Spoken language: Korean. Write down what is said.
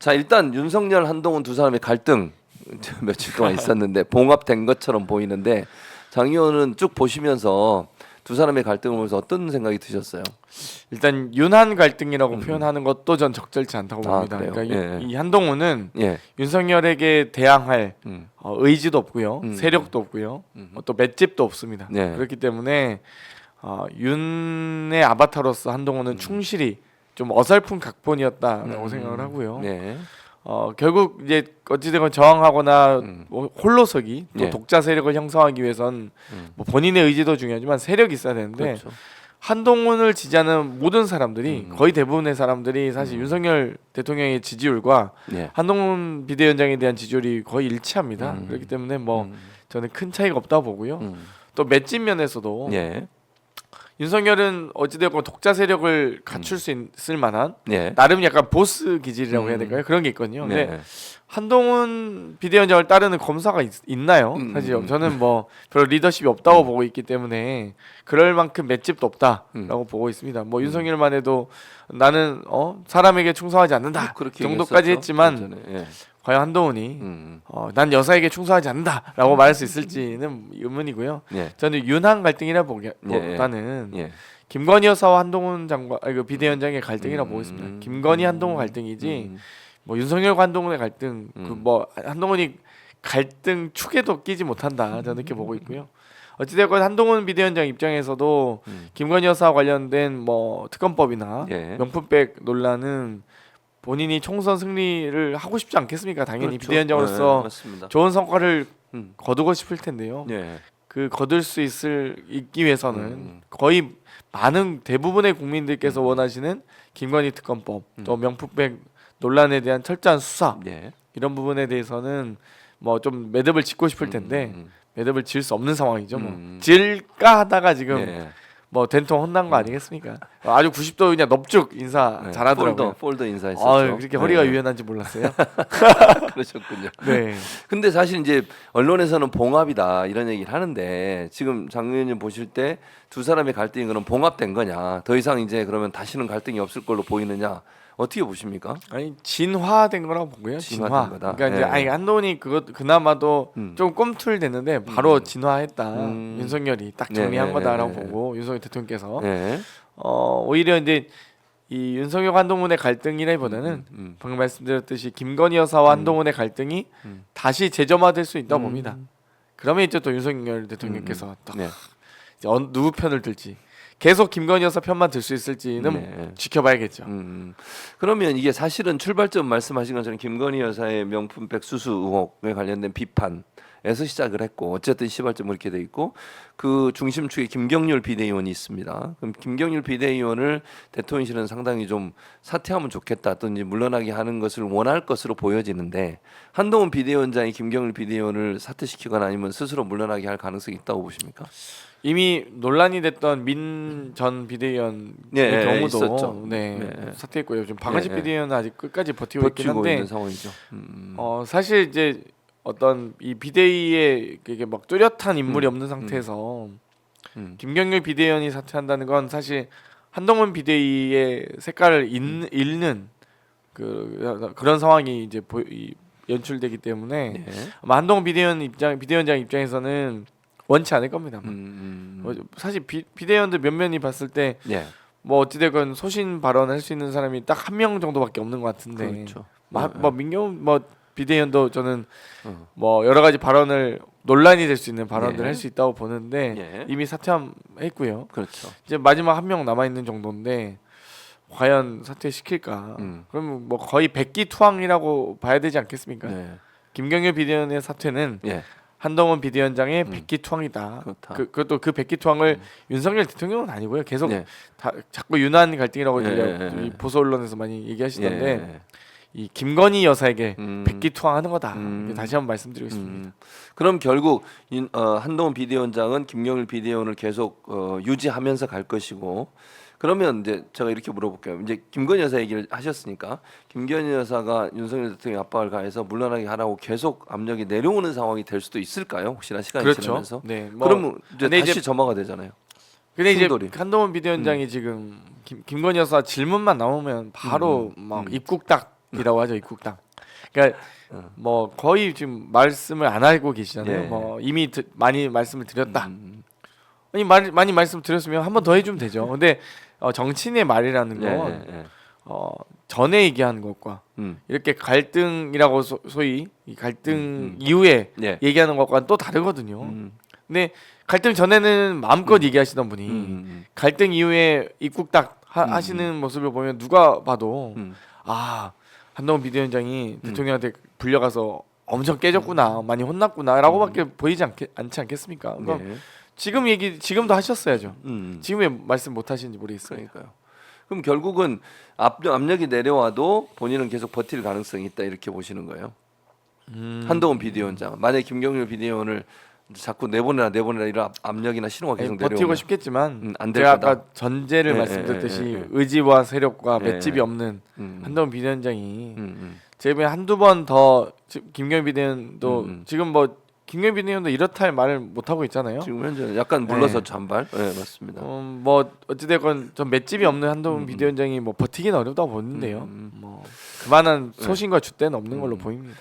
자, 일단 윤석열, 한동훈 두 사람의 갈등 며칠 동안 있었는데 봉합된 것처럼 보이는데 장 의원은 쭉 보시면서 두 사람의 갈등을 보면서 어떤 생각이 드셨어요? 일단 윤한 갈등이라고 표현하는 것도 전 적절치 않다고 봅니다. 그래요? 그러니까 예. 이 한동훈은 예. 윤석열에게 대항할 음. 의지도 없고요, 음. 세력도 없고요, 또 맷집도 없습니다. 네. 그렇기 때문에 윤의 아바타로서 한동훈은 충실히 좀 어설픈 각본이었다라고 생각을 하고요. 네. 결국 이제 어찌되건 저항하거나 뭐 홀로서기 또 예. 독자 세력을 형성하기 위해선 뭐 본인의 의지도 중요하지만 세력이 있어야 되는데 그렇죠. 한동훈을 지지하는 모든 사람들이 거의 대부분의 사람들이 사실 윤석열 대통령의 지지율과 예. 한동훈 비대위원장에 대한 지지율이 거의 일치합니다. 그렇기 때문에 뭐 저는 큰 차이가 없다고 보고요. 또 맷집 면에서도 예. 윤석열은 어찌되건 독자 세력을 갖출 수 있을 만한 예. 나름 약간 보스 기질이라고 해야 될까요? 그런 게 있거든요. 근데 네. 한동훈 비대위원장을 따르는 검사가 있나요? 사실 저는 뭐 별로 리더십이 없다고 보고 있기 때문에 그럴 만큼 맷집도 없다라고 보고 있습니다. 뭐 윤석열만 해도 나는 사람에게 충성하지 않는다 그렇게 정도까지 얘기했었죠, 했지만 예전에. 예. 과연 한동훈이 난 여사에게 충성하지 않는다라고 말할 수 있을지는 의문이고요. 예. 저는 윤한 갈등이라보다는 예. 김건희 여사와 한동훈 장관, 그 비대위원장의 갈등이라고 보고 있습니다. 김건희 한동훈 갈등이지 뭐 윤석열과 한동훈의 갈등, 그 뭐 한동훈이 갈등 축에도 끼지 못한다. 저는 이렇게 보고 있고요. 어찌됐건 한동훈 비대위원장 입장에서도 김건희 여사와 관련된 뭐 특검법이나 예. 명품백 논란은 본인이 총선 승리를 하고 싶지 않겠습니까? 당연히 그렇죠. 비대위원장으로서 네, 맞습니다. 좋은 성과를 음. 거두고 싶을 텐데요. 예. 그 거둘 수 있기 위해서는 거의 많은 대부분의 국민들께서 원하시는 김건희 특검법 또 명품백 논란에 대한 철저한 수사 예. 이런 부분에 대해서는 뭐 좀 매듭을 짓고 싶을 텐데 매듭을 지을 수 없는 상황이죠. 뭐 지을까 하다가 지금 예. 뭐 된통 혼난 거 아니겠습니까? 아주 90도 그냥 넙죽 인사 네. 잘하더라고요. 폴더 인사했었죠. 그렇게 허리가 네. 유연한지 몰랐어요. 그러셨군요. 네. 근데 사실 이제 언론에서는 봉합이다 이런 얘기를 하는데 지금 장 의원님 보실 때 두 사람의 갈등이 그럼 봉합된 거냐? 더 이상 이제 그러면 다시는 갈등이 없을 걸로 보이느냐? 어떻게 보십니까? 아니 진화된 거라고 보고요. 진화된 거다. 그러니까 이제 예. 아니 한동훈이 그나마도 좀 꼼틀댔는데 바로 진화했다. 윤석열이 딱 정리한 네, 거다라고 네, 네. 보고 윤석열 대통령께서 예. 오히려 이제 이 윤석열 한동훈의 갈등이라기보다는 방금 말씀드렸듯이 김건희 여사와 한동훈의 갈등이 다시 재점화될 수 있다고 봅니다. 그러면 이제 또 윤석열 대통령께서 또 네. 이제 누구 편을 들지 계속 김건희 여사 편만 들 수 있을지는 네. 지켜봐야겠죠. 그러면 이게 사실은 출발점 말씀하신 것처럼 김건희 여사의 명품백 수수 의혹에 관련된 비판에서 시작을 했고 어쨌든 시발점 그렇게 돼 있고 그 중심축에 김경률 비대위원이 있습니다. 그럼 김경률 비대위원을 대통령실은 상당히 좀 사퇴하면 좋겠다 또는 물러나게 하는 것을 원할 것으로 보여지는데 한동훈 비대위원장이 김경률 비대위원을 사퇴시키거나 아니면 스스로 물러나게 할 가능성이 있다고 보십니까? 이미 논란이 됐던 민 전 비대위원의 예, 경우도 있었죠. 네, 네. 사퇴했고요. 지금 박은식 예. 비대위원은 아직 끝까지 버티고 있긴 버티고 한데 있는 상황이죠. 사실 이제 어떤 이 비대위에 이게 막 뚜렷한 인물이 없는 상태에서 김경률 비대위원이 사퇴한다는 건 사실 한동훈 비대위의 색깔을 잃는 그런 상황이 이제 연출되기 때문에 예. 아마 한동훈 비대위원장 입장에서는 원치 않을 겁니다. 사실 비대위원들 몇 면이 봤을 때 예. 뭐 어찌되건 소신 발언할 수 있는 사람이 딱 한 명 정도밖에 없는 것 같은데 그렇죠. 뭐 민경 뭐 비대위원도 저는 뭐 여러 가지 발언을 논란이 될 수 있는 발언들 예. 할 수 있다고 보는데 예. 이미 사퇴했고요. 그렇죠. 이제 마지막 한 명 남아 있는 정도인데 과연 사퇴시킬까? 그러면 뭐 거의 백기투항이라고 봐야 되지 않겠습니까? 네. 김경률 비대위원의 사퇴는 예. 한동훈 비대위원장의 백기투항이다. 그렇다. 그것도 그 백기투항을 윤석열 대통령은 아니고요. 계속 네. 자꾸 윤한 갈등이라고 예. 이 보수 언론에서 많이 얘기하시던데 예. 이 김건희 여사에게 백기투항하는 거다. 다시 한번 말씀드리고 싶습니다. 그럼 결국 한동훈 비대위원장은 김경일 비대위원을 계속 유지하면서 갈 것이고 그러면 이제 제가 이렇게 물어볼게요. 이제 김건희 여사 얘기를 하셨으니까 김건희 여사가 윤석열 대통령 압박을 가해서 물러나게 하라고 계속 압력이 내려오는 상황이 될 수도 있을까요? 혹시나 시간이 그렇죠. 지나면서. 네. 뭐 그러면 이제 근데 다시 점화가 되잖아요. 근데 이제 충돌이. 한동훈 비대위원장이 지금 김건희 여사 질문만 나오면 바로 막 입국 딱 입국이라고 하죠. 입국당. 그러니까 뭐 거의 지금 말씀을 안 하고 계시잖아요. 예. 뭐 이미 많이 말씀을 드렸다. 아니 많이 말씀드렸으면 한 번 더 해주면 되죠. 근데 정치인의 말이라는 건 예. 전에 얘기한 것과 이렇게 갈등이라고 소위 이 갈등 이후에 예. 얘기하는 것과는 또 다르거든요. 근데 갈등 전에는 마음껏 얘기하시던 분이 갈등 이후에 입국 딱 하시는 모습을 보면 누가 봐도 아 한동훈 비대위원장이 대통령한테 불려가서 엄청 깨졌구나, 많이 혼났구나라고밖에 보이지 않지 않겠습니까? 그러니까 예. 지금도 하셨어야죠. 음. 지금 왜 말씀 못 하시는지 모르겠어요. 그러니까요. 그럼 결국은 압력이 내려와도 본인은 계속 버틸 가능성이 있다 이렇게 보시는 거예요. 한동훈 비대위원장 만약 김경률 비대위원을 자꾸 내보내라 이런 압력이나 신호가 계속 버티고 내려오면 싶겠지만 안될 제가 거다. 아까 전제를 예, 말씀드렸듯이 예, 예, 예. 의지와 세력과 예, 맷집이 예. 없는 한동훈 비대위원장이 음. 제가 보기엔 한두 번 더 김경일 비대위원도 지금 뭐 김경일 비대위원도 이렇다 할 말을 못 하고 있잖아요. 지금 현재 약간 물러서 네. 잔발. 네, 맞습니다. 뭐 어찌됐건 좀 맷집이 없는 한동훈 비대위원장이 뭐 버티기는 어렵다고 보는데요. 뭐 그만한 소신과 줏대는 없는 걸로 보입니다.